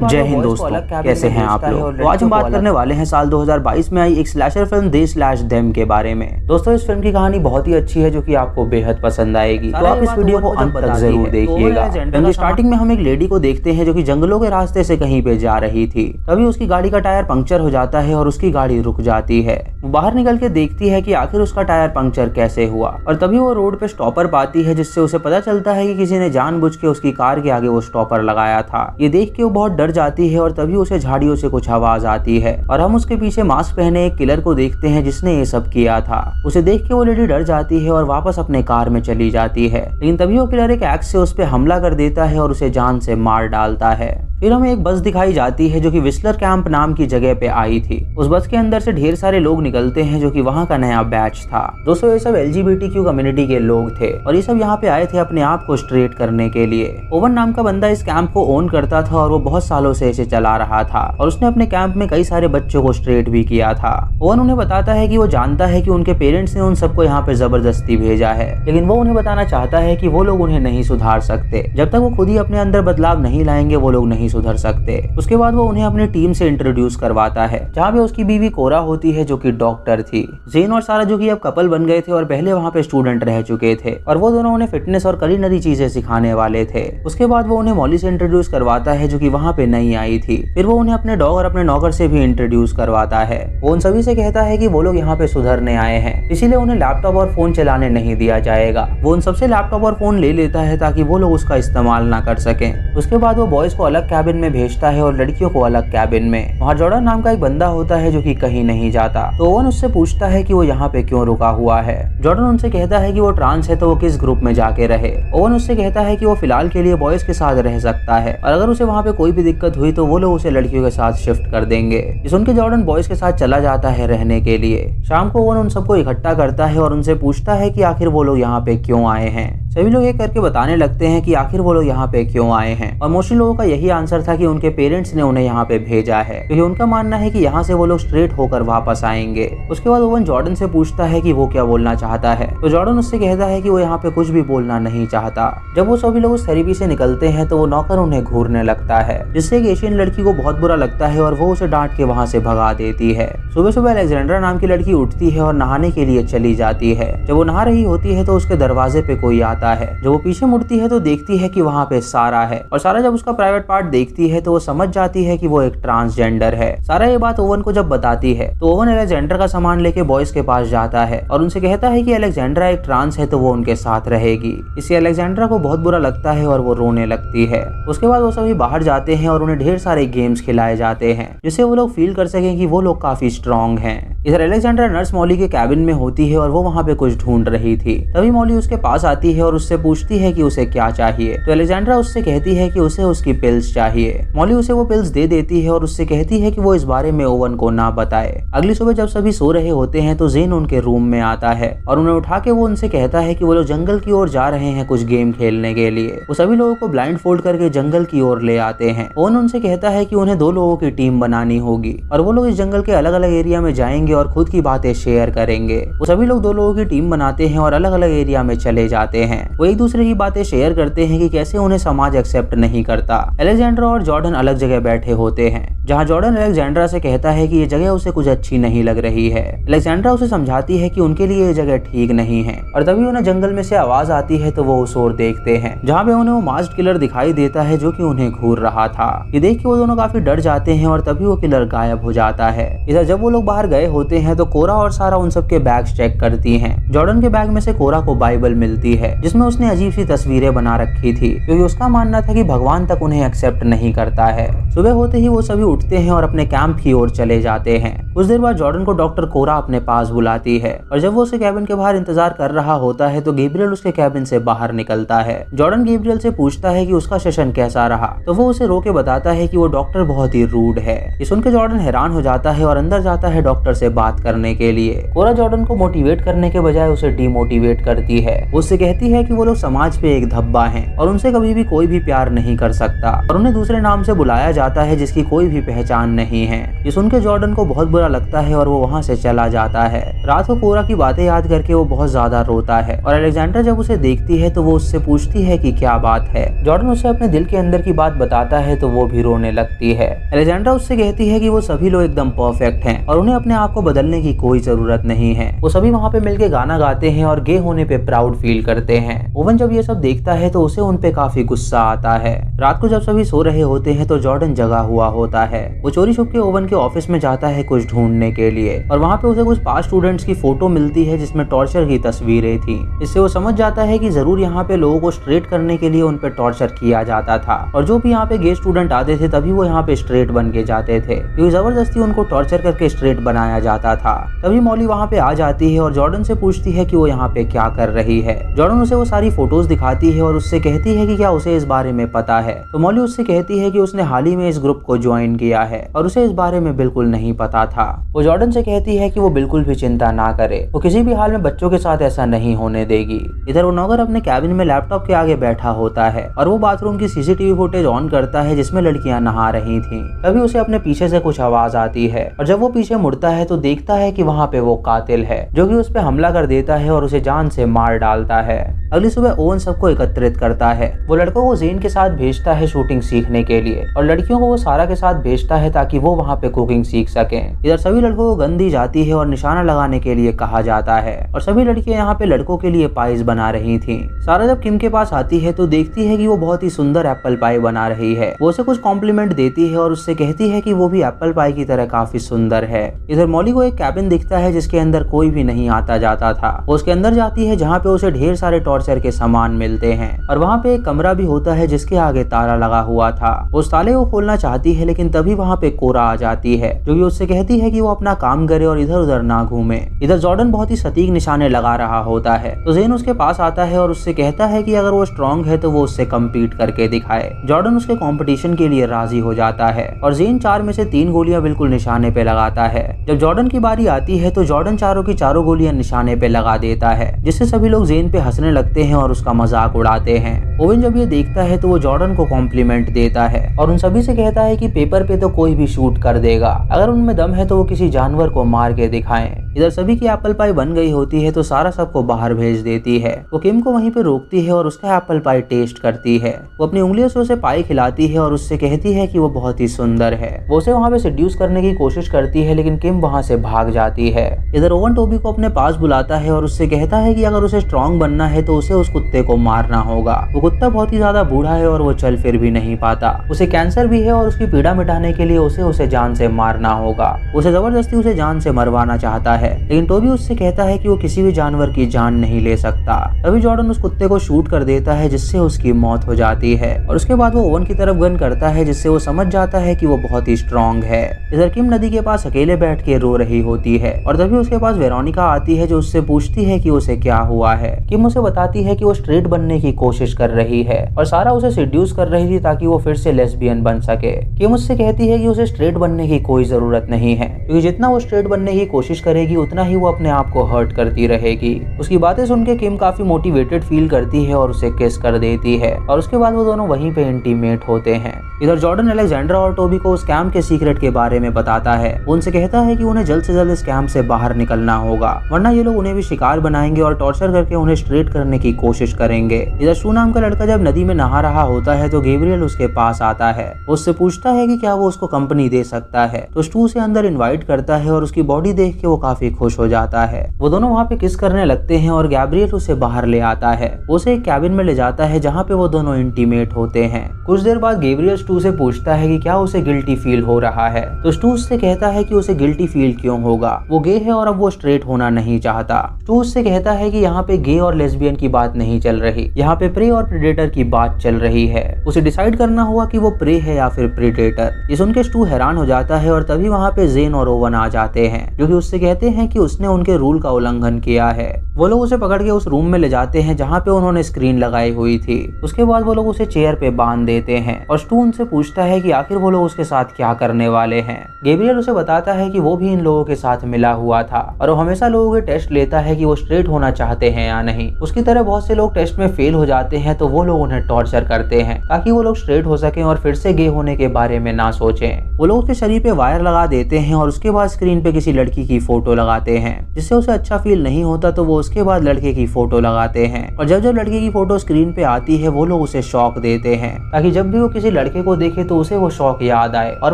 जय हिंद दोस्तों, कैसे हैं आप लोग। तो आज हम बात करने वाले हैं साल 2022 में आई एक स्लैशर फिल्म दे स्लैश देम के बारे में। दोस्तों इस फिल्म की कहानी बहुत ही अच्छी है जो कि आपको बेहद पसंद आएगी, तो आप इस वीडियो को अंत तक जरूर देखिएगा। फिल्म की स्टार्टिंग में हम एक लेडी को देखते हैं जो कि जंगलों के रास्ते से कहीं पे जा रही थी। तभी उसकी गाड़ी का टायर पंक्चर हो जाता है और उसकी गाड़ी रुक जाती है। वो बाहर निकल के देखती है कि आखिर उसका टायर पंक्चर कैसे हुआ, और तभी वो रोड पे स्टॉपर पाती है जिससे उसे पता चलता है कि किसी ने जानबूझ के उसकी कार के आगे वो स्टॉपर लगाया था। ये देख के वो बहुत डर जाती है और तभी उसे झाड़ियों से कुछ आवाज आती है और हम उसके पीछे मास्क पहने एक किलर को देखते हैं जिसने ये सब किया था। उसे देख के वो लेडी डर जाती है और वापस अपने कार में चली जाती है, लेकिन तभी वो किलर एक एक्स से उस पे हमला कर देता है और उसे जान से मार डालता है। फिर हमें एक बस दिखाई जाती है जो कि विस्लर कैंप नाम की जगह पे आई थी। उस बस के अंदर से ढेर सारे लोग निकलते हैं जो कि वहाँ का नया बैच था। दोस्तों ये सब LGBTQ कम्युनिटी के लोग थे और ये सब यहाँ पे आए थे अपने आप को स्ट्रेट करने के लिए। ओवन नाम का बंदा इस कैंप को ओन करता था और वो बहुत सालों से इसे चला रहा था और उसने अपने कैंप में कई सारे बच्चों को स्ट्रेट भी किया था। ओवन उन्हें बताता है कि वो जानता है कि उनके पेरेंट्स ने उन सबको यहाँ पे जबरदस्ती भेजा है, लेकिन वो उन्हें बताना चाहता है कि वो लोग उन्हें नहीं सुधार सकते। जब तक वो खुद ही अपने अंदर बदलाव नहीं लाएंगे वो लोग नहीं सुधर सकते। उसके बाद वो उन्हें अपनी टीम से इंट्रोड्यूस करवाता है जहाँ पे उसकी बीवी कोरा होती है जो कि डॉक्टर थी। जेन और सारा जो कि अब कपल बन गए थे और पहले वहाँ पे स्टूडेंट रह चुके थे और वो दोनों उन्हें फिटनेस और कलिनरी चीजें सिखाने वाले थे। उसके बाद वो उन्हें मॉली से इंट्रोड्यूस करवाता है जो कि वहाँ पे नई आई थी। फिर वो उन्हें अपने डॉग और अपने नौकर से भी इंट्रोड्यूस करवाता है। वो उन सभी से कहता है कि वो लोग यहाँ पे सुधरने आए हैं, इसीलिए उन्हें लैपटॉप और फोन चलाने नहीं दिया जाएगा। वो उन सबसे लैपटॉप और फोन ले लेता है ताकि वो लोग उसका इस्तेमाल ना कर सकें। उसके बाद वो बॉयज को अलग कैबिन में भेजता है और लड़कियों को अलग कैबिन में। वहाँ जॉर्डन नाम का एक बंदा होता है जो कि कहीं नहीं जाता, तो ओवन उससे पूछता है कि वो यहाँ पे क्यों रुका हुआ है। जॉर्डन उनसे कहता है कि वो ट्रांस है तो वो किस ग्रुप में जाके रहे। ओवन उससे कहता है कि वो फिलहाल के लिए बॉयज के साथ रह सकता है और अगर उसे वहाँ पे कोई भी दिक्कत हुई तो वो लोग उसे लड़कियों के साथ शिफ्ट कर देंगे। ये सुन के जॉर्डन बॉयज के साथ चला जाता है रहने के लिए। शाम को ओवन उन सबको इकट्ठा करता है और उनसे पूछता है कि आखिर वो लोग यहाँ पे क्यों आए हैं। सभी लोग ये करके बताने लगते हैं कि आखिर वो लोग यहाँ पे क्यों आए हैं और मोस्टली लोगों का यही आंसर था कि उनके पेरेंट्स ने उन्हें यहाँ पे भेजा है क्योंकि उनका मानना है कि यहाँ से वो लोग स्ट्रेट होकर वापस आएंगे। उसके बाद ओवन जॉर्डन से पूछता है कि वो क्या बोलना चाहता है, तो जॉर्डन उससे कहता है कि वो यहाँ पे कुछ भी बोलना नहीं चाहता। जब वो सभी लोग उस थेरेपी से निकलते हैं तो वो नौकर उन्हें घूरने लगता है जिससे एक एशियन लड़की को बहुत बुरा लगता है और वो उसे डांट के वहाँ से भगा देती है। सुबह सुबह अलेक्जेंड्रा नाम की लड़की उठती है और नहाने के लिए चली जाती है। जब वो नहा रही होती है तो उसके दरवाजे पे कोई आता है। जब वो पीछे मुड़ती है तो देखती है कि वहाँ पे सारा है और सारा जब उसका प्राइवेट पार्ट देखती है तो वो समझ जाती है कि वो एक ट्रांसजेंडर है। सारा ये बात ओवन को जब बताती है तो ओवन अलेक्जेंड्रा का सामान लेके बॉयज के पास जाता है और उनसे कहता है कि अलेक्जेंड्रा एक ट्रांस है तो वो उनके साथ रहेगी। इससे अलेक्जेंड्रा को बहुत बुरा लगता है और वो रोने लगती है। उसके बाद वो सभी बाहर जाते हैं और उन्हें ढेर सारे गेम्स खिलाए जाते हैं जिससे वो लोग फील कर सकें कि वो लोग काफी स्ट्रॉन्ग हैं। इधर अलेक्जेंड्रा नर्स मॉली के कैबिन में होती है और वो वहाँ पे कुछ ढूंढ रही थी। तभी मॉली उसके पास आती है और उससे पूछती है कि उसे क्या चाहिए, तो अलेक्जेंड्रा उससे कहती है कि उसे उसकी पिल्स चाहिए। मॉली उसे वो पिल्स दे देती है और उससे कहती है कि वो इस बारे में ओवन को ना बताए। अगली सुबह जब सभी सो रहे होते हैं तो जेन उनके रूम में आता है और उन्हें उठा के वो उनसे कहता है कि वो लोग जंगल की ओर जा रहे हैं कुछ गेम खेलने के लिए। वो सभी लोगों को ब्लाइंड फोल्ड करके जंगल की ओर ले आते हैं। ओवन उनसे कहता है कि उन्हें 2 लोगों की टीम बनानी होगी और वो लोग इस जंगल के अलग अलग एरिया में जाएंगे और खुद की बातें शेयर करेंगे। वो सभी लोग 2 लोगों की टीम बनाते हैं और अलग अलग एरिया में चले जाते हैं। वो एक दूसरे की बातें शेयर करते हैं कि कैसे उन्हें समाज एक्सेप्ट नहीं करता। अलेक्जेंड्रा और जॉर्डन अलग जगह बैठे होते हैं जहाँ जॉर्डन अलेक्जेंड्रा से कहता है कि ये जगह उसे कुछ अच्छी नहीं लग रही है। अलेक्जेंड्रा उसे समझाती है कि उनके लिए ये जगह ठीक नहीं है और तभी उन्हें जंगल में से आवाज आती है तो वो उस ओर देखते हैं जहाँ पे उन्हें वो मास्क्ड किलर दिखाई देता है जो कि उन्हें घूर रहा था। ये देख के वो दोनों काफी डर जाते हैं और तभी वो किलर गायब हो जाता है। इधर जब वो लोग बाहर गए होते हैं तो कोरा और सारा उन सबके बैग्स चेक करती हैं। जॉर्डन के बैग में से कोरा को बाइबल मिलती है जिसमें उसने अजीब सी तस्वीरें बना रखी थी क्योंकि उसका मानना था कि भगवान तक उन्हें एक्सेप्ट नहीं करता है। सुबह होते ही वो सभी उठते हैं और अपने कैंप की ओर चले जाते हैं। कुछ देर बाद जॉर्डन को डॉक्टर कोरा अपने पास बुलाती है और जब वो उसे कैबिन के बाहर इंतजार कर रहा होता है तो गैब्रियल उसके कैबिन से बाहर निकलता है। जॉर्डन गैब्रियल से पूछता है कि उसका सेशन कैसा रहा, तो वो उसे रोके बताता है कि वो डॉक्टर बहुत ही रूड है। ये सुनकर जॉर्डन हैरान हो जाता है और अंदर जाता है डॉक्टर से बात करने के लिए। कोरा जॉर्डन को मोटिवेट करने के बजाय उसे डीमोटिवेट करती है। उससे कहती है कि वो लोग समाज पे एक धब्बा हैं और उनसे कभी भी कोई भी प्यार नहीं कर सकता और उन्हें दूसरे नाम से बुलाया जाता है जिसकी कोई भी पहचान नहीं है। ये सुन के जॉर्डन को बहुत बुरा लगता है और वो वहाँ से चला जाता है। रात को कोरा की बातें याद करके वो बहुत ज्यादा रोता है और अलेक्जेंड्रा जब उसे देखती है तो वो उससे पूछती है कि क्या बात है। जॉर्डन उसे अपने दिल के अंदर की बात बताता है तो वो भी रोने लगती है। अलेक्जेंड्रा उससे कहती है कि वो सभी लोग एकदम परफेक्ट हैं और उन्हें अपने आप को बदलने की कोई जरूरत नहीं है। वो सभी वहाँ पे मिलके गाना गाते हैं और गे होने पे प्राउड फील करते हैं। ओवन जब ये सब देखता है तो उसे उन पे काफी गुस्सा आता है। रात को जब सभी सो रहे होते हैं तो जॉर्डन जगा हुआ होता है। वो चोरी छुप के ओवन के ऑफिस में जाता है कुछ ढूंढने के लिए और वहाँ पे उसे कुछ पास स्टूडेंट्स की फोटो मिलती है जिसमें टॉर्चर की तस्वीरें थी। इससे वो समझ जाता है कि जरूर यहाँ पे लोगों को स्ट्रेट करने के लिए उन पे टॉर्चर किया जाता था और जो भी यहाँ पे गे स्टूडेंट आते थे तभी वो यहाँ पे स्ट्रेट बन के जाते थे क्योंकि जबरदस्ती उनको टॉर्चर करके स्ट्रेट बनाया जाता था। तभी मॉली वहाँ पे आ जाती है और जॉर्डन से पूछती है कि वो यहाँ पे क्या कर रही है। जॉर्डन उसे वो सारी फोटोज दिखाती है और उससे कहती है कि क्या उसे इस बारे में पता है। तो मॉली उससे कहती है कि उसने हाल ही में इस ग्रुप को ज्वाइन किया है और उसे इस बारे में बिल्कुल नहीं पता था। वो जॉर्डन से कहती है कि वो बिल्कुल भी चिंता ना करे, वो किसी भी हाल में बच्चों के साथ ऐसा नहीं होने देगी। इधर वो नौकर अपने कैबिन में लैपटॉप के आगे बैठा होता है और वो बाथरूम की सीसीटीवी फुटेज ऑन करता है जिसमें लड़कियां नहा रही थीं। तभी उसे अपने पीछे से कुछ आवाज आती है और जब वो पीछे मुड़ता है तो देखता है कि वहाँ पे वो कातिल है जो कि उस पे हमला कर देता है और उसे जान से मार डालता है। अगली सुबह ओवन सबको एकत्रित करता है। वो लड़कों को जेन के साथ भेजता है शूटिंग सीखने के लिए और लड़कियों को वो सारा के साथ भेजता है ताकि वो वहाँ पे कुकिंग सीख सकें। इधर सभी लड़कों को गन दी जाती है और निशाना लगाने के लिए कहा जाता है और सभी लड़कियां यहाँ पे लड़कों के लिए पाइस बना रही थीं। सारा जब किम के पास आती है तो देखती है कि वो बहुत ही सुंदर एप्पल पाई बना रही है। वो उसे कुछ कॉम्प्लीमेंट देती है और उससे कहती है कि वो भी एप्पल पाई की तरह काफी सुंदर है। इधर मॉली को एक कैबिन दिखता है जिसके अंदर कोई भी नहीं आता जाता था। वो उसके अंदर जाती है जहाँ पे उसे ढेर सारे टॉर्चर के सामान मिलते हैं और वहाँ पे एक कमरा भी होता है जिसके आगे ताला लगा हुआ था। उस ताले को खोलना चाहती है लेकिन तभी वहाँ पे कोरा आ जाती है जो कि उससे कहती है कि वो अपना काम करे और इधर उधर ना घूमे। इधर जॉर्डन बहुत ही सटीक निशाने लगा रहा होता है तो जेन उसके पास आता है और उससे कहता है कि अगर वो स्ट्रांग है तो वो उससे कम्पीट करके दिखाए। जॉर्डन उसके कंपटीशन के लिए राजी हो जाता है और जेन 4 में से 3 गोलियां बिल्कुल निशाने पे लगाता है। जब जॉर्डन की बारी आती है तो जॉर्डन चारों की चारों गोलियां निशाने पे लगा देता है जिससे सभी लोग जेन पे हंसने लगते हैं और उसका मजाक उड़ाते हैं। ओवन जब ये देखता है तो वो जॉर्डन को कॉम्प्लीमेंट देता है और उन सभी से कहता है कि पेपर पे तो कोई भी शूट कर देगा, अगर उनमें दम है तो वो किसी जानवर को मार के दिखाएं। इधर सभी की एप्पल पाई बन गई होती है तो सारा सबको बाहर भेज देती है। वो किम को वहीं पे रोकती है और उसका एप्पल पाई टेस्ट करती है। वो अपनी उंगलियों से उसे पाई खिलाती है और उससे कहती है कि वो बहुत ही सुंदर है। वो उसे वहाँ पे सेड्यूस करने की कोशिश करती है लेकिन किम वहाँ से भाग जाती है। इधर ओवन टोबी को अपने पास बुलाता है और उससे कहता है कि अगर उसे स्ट्रांग बनना है तो उसे उस कुत्ते को मारना होगा। वो कुत्ता बहुत ही ज्यादा बूढ़ा है और वो चल फिर भी नहीं पाता। उसे कैंसर भी है और उसकी पीड़ा मिटाने के लिए उसे जान से मारना होगा। उसे जबरदस्ती उसे जान से मरवाना चाहता है लेकिन टोबी उससे कहता है कि वो किसी भी जानवर की जान नहीं ले सकता। तभी जॉर्डन उस कुत्ते को शूट कर देता है जिससे उसकी मौत हो जाती है और उसके बाद वो ओवन की तरफ गन करता है जिससे वो समझ जाता है कि वो बहुत ही स्ट्रांग है। इधर किम नदी के पास अकेले बैठ के रो रही होती है और तभी उसके पास वेरोनिका आती है जो उससे पूछती है कि उसे क्या हुआ है। किम उसे बताती है कि वो स्ट्रेट बनने की कोशिश कर रही है और सारा उसे सेड्यूस कर रही थी ताकि वो फिर से लेस्बियन बन सके। किम उससे कहती है कि उसे स्ट्रेट बनने की कोई जरूरत नहीं है क्योंकि जितना वो स्ट्रेट बनने की कोशिश करेगी उतना ही वो अपने आप को हर्ट करती रहेगी। उसकी बातें सुन के किम काफी मोटिवेटेड फील करती है और उसे किस कर देती है और उसके बाद वो दोनों वहीं पे इंटीमेट होते हैं। इधर जॉर्डन अलेक्जेंड्रा और टोबी को उस कैंप के सीक्रेट के बारे में बताता है। वो उनसे कहता है कि उन्हें जल्द से जल्द इस कैंप से बाहर निकलना होगा वरना ये लोग उन्हें भी शिकार बनाएंगे और टॉर्चर करके उन्हें स्ट्रेट करने की कोशिश करेंगे। इधर शू नाम का लड़का जब नदी में नहा रहा होता है तो गैब्रियल उसके पास आता है। उससे पूछता है कि क्या वो उसको कंपनी दे सकता है तो स्टू उसे अंदर इनवाइट करता है और उसकी बॉडी देख के वो काफी खुश हो जाता है। वो दोनों वहाँ पे किस करने लगते हैं और गैब्रियल उसे बाहर ले आता है। उसे एक कैबिन में ले जाता है जहाँ पे वो दोनों इंटीमेट होते हैं। कुछ देर बाद गैब्रियल स्टू से पूछता है कि क्या उसे गिल्टी फील हो रहा है तो स्टू उससे कहता है कि उसे गिल्टी फील क्यों होगा, वो गे है और अब वो स्ट्रेट होना नहीं चाहता। स्टू उससे कहता है कि यहाँ पे गे और लेस्बियन की बात नहीं चल रही, यहाँ पे प्रे और प्रेडेटर की बात चल रही है। उसे डिसाइड करना हुआ कि वो प्रे है या फिर प्रेडेटर। ये सुन के स्टू हैरान हो जाता है और तभी वहाँ पे जेन और ओवन आ जाते हैं जो कि उससे कहते हैं कि उसने उनके रूल का उल्लंघन किया है। वो लोग उसे पकड़ के उस रूम में ले जाते हैं जहाँ पे उन्होंने स्क्रीन लगाई हुई थी। उसके बाद वो लोग उसे चेयर पे बांध देते हैं और स्टू उनसे उससे पूछता है कि आखिर वो लोग उसके साथ क्या करने वाले हैं। गैब्रियल उसे बताता है कि वो भी इन लोगों के साथ मिला हुआ था और वो हमेशा लोगों के टेस्ट लेता है कि वो स्ट्रेट होना चाहते हैं या नहीं। उसकी तरह बहुत से लोग टेस्ट में फेल हो जाते हैं तो वो लोग उन्हें टॉर्चर करते हैं ताकि वो लोग स्ट्रेट हो सकें और फिर से गे होने के बारे में ना सोचें। वो लोग उसके शरीर पे वायर लगा देते हैं और उसके बाद स्क्रीन पे किसी लड़की की फोटो लगाते हैं। जिससे उसे अच्छा फील नहीं होता तो वो उसके बाद लड़के की फोटो लगाते हैं और जब जब लड़के की फोटो स्क्रीन पे आती है वो लोग उसे शॉक देते हैं ताकि जब भी वो किसी लड़के को देखे तो उसे वो शौक याद आए और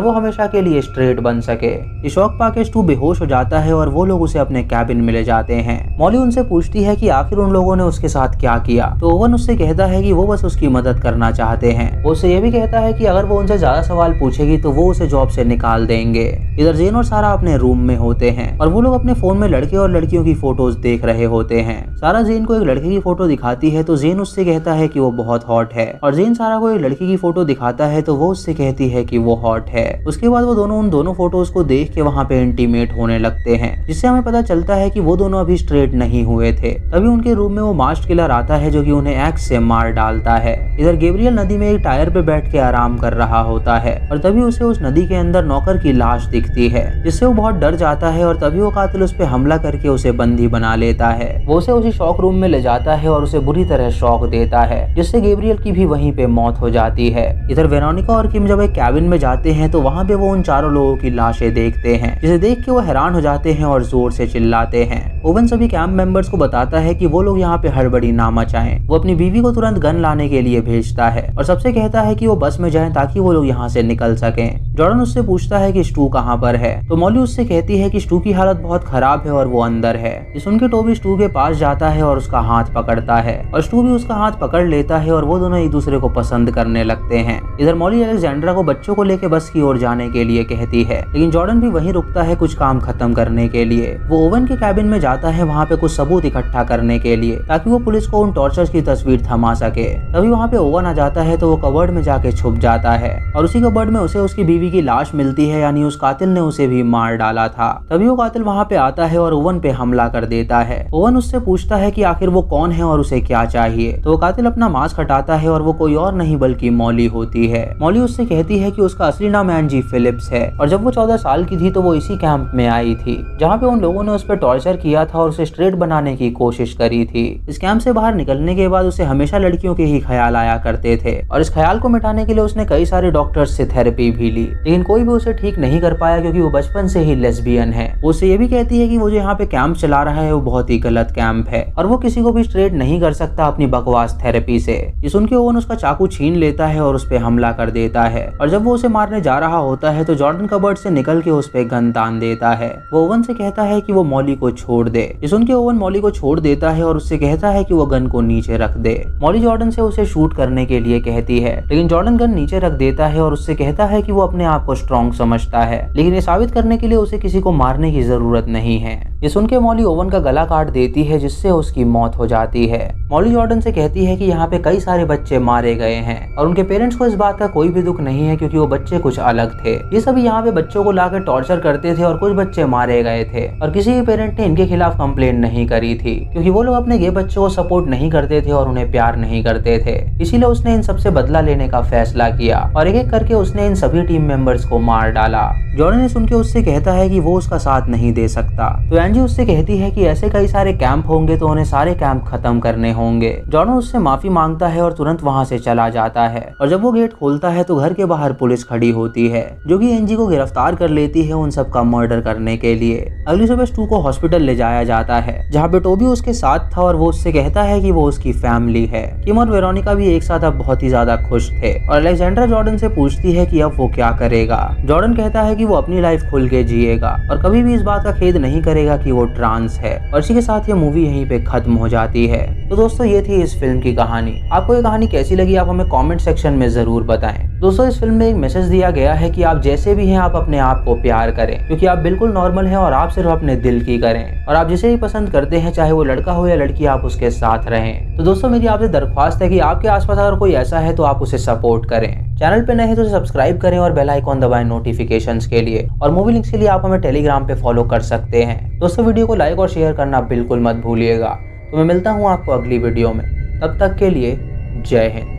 वो हमेशा के लिए स्ट्रेट बन सके। ये शौक पाके स्टू बेहोश हो जाता है और वो लोग उसे अपने कैबिन में ले जाते हैं। मॉली उनसे पूछती है कि आखिर उन लोगों ने उसके साथ क्या किया तो ओवन उससे कहता है कि वो बस उसकी मदद करना चाहते हैं। वो उससे ये भी कहता है कि अगर वो उनसे ज्यादा सवाल पूछेगी तो वो उसे जॉब से निकाल देंगे। इधर जेन और सारा अपने रूम में होते हैं और वो लोग अपने फोन में लड़के और लड़कियों की फोटोज देख रहे होते हैं। सारा जेन को एक लड़के की फोटो दिखाती है तो जेन उससे कहता है कि वो बहुत हॉट है और जेन सारा को एक लड़की की फोटो दिखाता है तो वो उससे कहती है कि वो हॉट है। उसके बाद वो दोनों उन दोनों फोटोज को देख के वहाँ पे इंटीमेट होने लगते हैं जिससे हमें पता चलता है कि वो दोनों अभी स्ट्रेट नहीं हुए थे। तभी उनके रूम में वो मास्क किलर आता है जो कि उन्हें एक्स से मार डालता है। इधर गैब्रियल नदी में एक टायर पे बैठ के आराम कर रहा होता है और तभी उसे उस नदी के अंदर नौकर की लाश दिखती है जिससे वो बहुत डर जाता है और तभी वो कातिल उस पे हमला करके उसे बंदी बना लेता है। वो उसे उसी शॉक रूम में ले जाता है और उसे बुरी तरह शॉक देता है जिससे गैब्रियल की भी वहीं पे मौत हो जाती है। इधर वेरोनिका और किम जब एक कैबिन में जाते हैं तो वहाँ पे वो उन चारों लोगों की लाशें देखते हैं जिसे देख के वो हैरान हो जाते हैं और जोर से चिल्लाते हैं। ओवन सभी कैंप मेंबर्स को बताता है कि वो लोग यहाँ पे हड़बड़ी ना मचाएं। वो अपनी बीवी को तुरंत गन लाने के लिए भेजता है और सबसे कहता है कि वो बस में जाएं ताकि वो लोग यहाँ से निकल सकें। जॉर्डन उससे पूछता है कि स्टू कहाँ पर है तो मॉली उससे कहती है कि स्टू की हालत बहुत खराब है और वो अंदर है। ये सुन के टोबी स्टू के पास जाता है और उसका हाथ पकड़ता है और स्टू भी उसका हाथ पकड़ लेता है और वो दोनों एक दूसरे को पसंद करने लगते हैं। इधर मॉली अलेक्जेंड्रा को बच्चों को लेकर बस की ओर जाने के लिए कहती है लेकिन जॉर्डन भी वहीं रुकता है कुछ काम खत्म करने के लिए। वो ओवन के कैबिन में जाता है वहाँ पे कुछ सबूत इकट्ठा करने के लिए ताकि वो पुलिस को उन टॉर्चर्स की तस्वीर थमा सके। तभी वहाँ पे ओवन आ जाता है तो वो कबर्ड में जाके छुप जाता है और उसी कबर्ड में उसे उसकी बीवी की लाश मिलती है यानी उस कातिल ने उसे भी मार डाला था। तभी वो कातिल वहाँ पे आता है और ओवन पे हमला कर देता है। ओवन उससे पूछता है कि आखिर वो कौन है और उसे क्या चाहिए तो वो कातिल अपना मास्क हटाता है और वो कोई और नहीं बल्कि मॉली होती है। मॉली उससे कहती है कि उसका असली नाम एंजी फिलिप्स है और जब वो 14 साल की थी तो वो इसी कैंप में आई थी जहाँ पे उन लोगों ने उस पर टॉर्चर किया था और उसे स्ट्रेट बनाने की कोशिश करी थी। इस कैंप से बाहर निकलने के बाद उसे हमेशा लड़कियों के ही ख्याल आया करते थे और इस ख्याल को मिटाने के लिए उसने कई सारे डॉक्टर्स से थेरेपी भी ली लेकिन कोई भी उसे ठीक नहीं कर पाया क्योंकि वो बचपन से ही लेस्बियन है। वो उसे ये भी कहती है कि वो जो यहाँ पे कैंप चला रहा है वो बहुत ही गलत कैंप है और वो किसी को भी स्ट्रेट नहीं कर सकता अपनी बकवास थेरेपी से। ये सुन के ओवन उसका चाकू छीन लेता है और उस पे हमला कर देता है और जब वो उसे मारने जा रहा होता है तो जॉर्डन कबर्ड से निकल के उस पे गन तान देता है। वो ओवन से कहता है कि वो मॉली को छोड़ दे। ये सुन के ओवन मॉली को छोड़ देता है और उससे कहता है कि वो गन को नीचे रख दे। मॉली जॉर्डन से उसे शूट करने के लिए कहती है लेकिन जॉर्डन गन नीचे रख देता है और उससे कहता है कि वो अपने आप को स्ट्रॉन्ग समझता है लेकिन ये साबित करने के लिए उसे किसी को मारने की जरूरत नहीं है। ये सुन के मॉली ओवन का गला काट देती है जिससे उसकी मौत हो जाती है। मॉली जॉर्डन से कहती है कि यहाँ पे कई सारे बच्चे मारे गए हैं और उनके पेरेंट्स को इस बात का कोई भी दुख नहीं है क्योंकि वो बच्चे कुछ अलग थे। ये सभी यहाँ पे बच्चों को लाकर टॉर्चर करते थे और कुछ बच्चे मारे गए थे और किसी भी पेरेंट ने इनके खिलाफ कंप्लेंट नहीं करी थी क्योंकि वो लोग अपने गे बच्चों को सपोर्ट नहीं करते थे और उन्हें प्यार नहीं करते थे। इसीलिए उसने इन सबसे बदला लेने का फैसला किया और एक एक करके उसने इन सभी टीम मेंबर्स को मार डाला। जॉर्डन ने सुन के उससे कहता है कि वो उसका साथ नहीं दे सकता तो एंजी उससे कहती है कि ऐसे कई सारे कैंप होंगे तो उन्हें सारे कैंप खत्म करने होंगे। जॉर्डन उससे माफी मांगता है और तुरंत वहाँ से चला जाता है और जब वो गेट खोलता है तो घर के बाहर पुलिस खड़ी होती है जो कि एंजी को गिरफ्तार कर लेती है उन सब का मर्डर करने के लिए। अगली सुबह स्टू को हॉस्पिटल ले जाया जाता है जहाँ पे टोबी उसके साथ था और वो उससे कहता है कि वो उसकी फैमिली है। किम और वेरोनिका भी एक साथ अब बहुत ही ज्यादा खुश थे और अलेक्जेंड्रा जॉर्डन से पूछती है कि अब वो क्या करेगा। जॉर्डन कहता है कि वो अपनी लाइफ खुल के जिएगा और कभी भी इस बात का खेद नहीं करेगा कि वो ट्रांस है और इसी के साथ ये मूवी यहीं पे खत्म हो जाती है। तो दोस्तों ये थी इस फिल्म की कहानी। आपको ये कहानी कैसी लगी आप हमें कमेंट सेक्शन में जरूर बताएं। दोस्तों इस फिल्म में एक मैसेज दिया गया है कि आप जैसे भी हैं आप अपने आप को प्यार करें क्योंकि आप बिल्कुल नॉर्मल हैं और आप सिर्फ अपने दिल की करें और आप जिसे भी पसंद करते हैं चाहे वो लड़का हो या लड़की आप उसके साथ रहें। तो दोस्तों मेरी आपसे दरख्वास्त है कि आपके आसपास अगर कोई ऐसा है तो आप उसे सपोर्ट करें। चैनल पे नए हैं तो सब्सक्राइब करें और बेल आइकॉन दबाएं नोटिफिकेशंस के लिए और मूवी लिंक्स के लिए आप हमें टेलीग्राम पे फॉलो कर सकते हैं। दोस्तों वीडियो को लाइक और शेयर करना बिल्कुल मत भूलिएगा। तो मैं मिलता हूँ आपको अगली वीडियो में, तब तक के लिए जय हिंद।